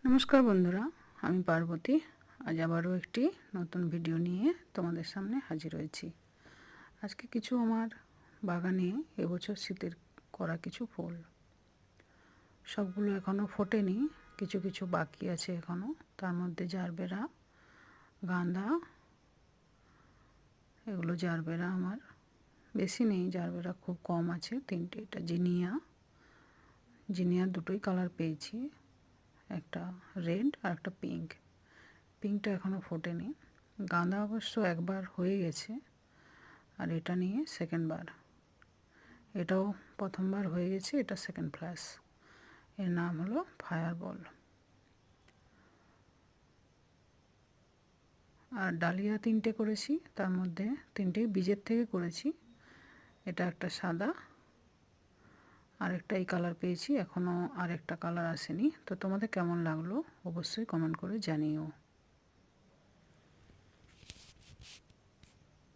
নমস্কার বন্ধুরা, আমি পার্বতী। আজ আবারও একটি নতুন ভিডিও নিয়ে তোমাদের সামনে হাজির হয়েছি। আজকে কিছু আমার বাগানে এবছর শীতের করা কিছু ফুল, সবগুলো এখনও ফোটেনি, কিছু কিছু বাকি আছে এখনও। তার মধ্যে জারবেরা, গাঁদা, এগুলো জারবেরা আমার বেশি নেই, জারবেরা খুব কম আছে, তিনটে। এটা জিনিয়ার দুটোই কালার পেয়েছি, একটা রেড আর একটা পিঙ্ক। পিঙ্কটা এখনও ফোটেনি। গাঁদা অবশ্য একবার হয়ে গেছে, আর এটা নিয়ে সেকেন্ডবার। এটাও প্রথমবার হয়ে গেছে, এটা সেকেন্ড ফ্ল্যাশ। এর নাম হলো ফায়ারবল। আর ডালিয়া তিনটে করেছি, তার মধ্যে তিনটে বীজের থেকে করেছি। এটা একটা সাদা, আরেকটা এই কালার পেয়েছি, এখনও আরেকটা কালার আসেনি। তো তোমাদের কেমন লাগলো অবশ্যই কমেন্ট করে জানিও।